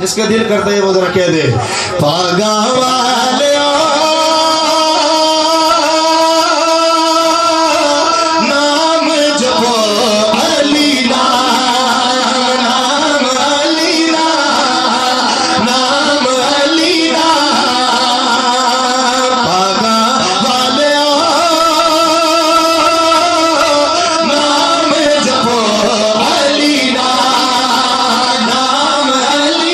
जिसका दिल करता है वो जरा कह दे पागा वाले नाम जपो अली नाम नाम अली नाम अली पागा वाले नाम जपो अली नाम अली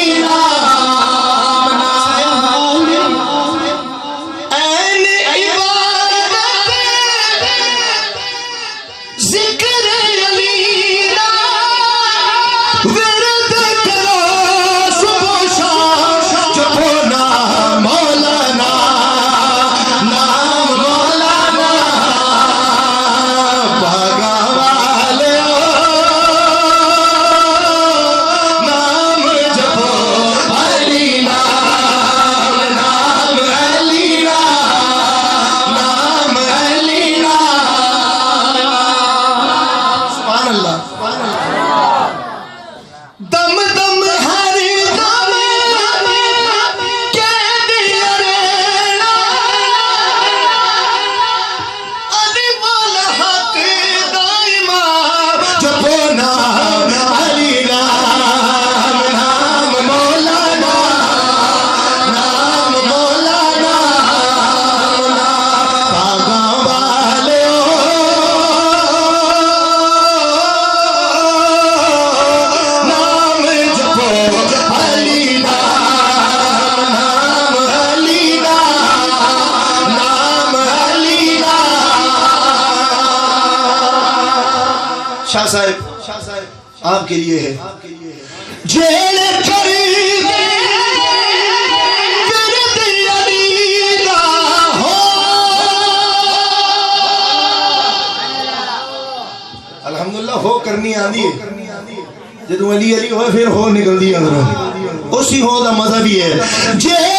शाह साहब आपके लिए है जेल अल्हम्दुलिल्लाह हो करनी आंदी है जो अली अली हो फिर हो निकलती है उसी हो दा मजा भी है जे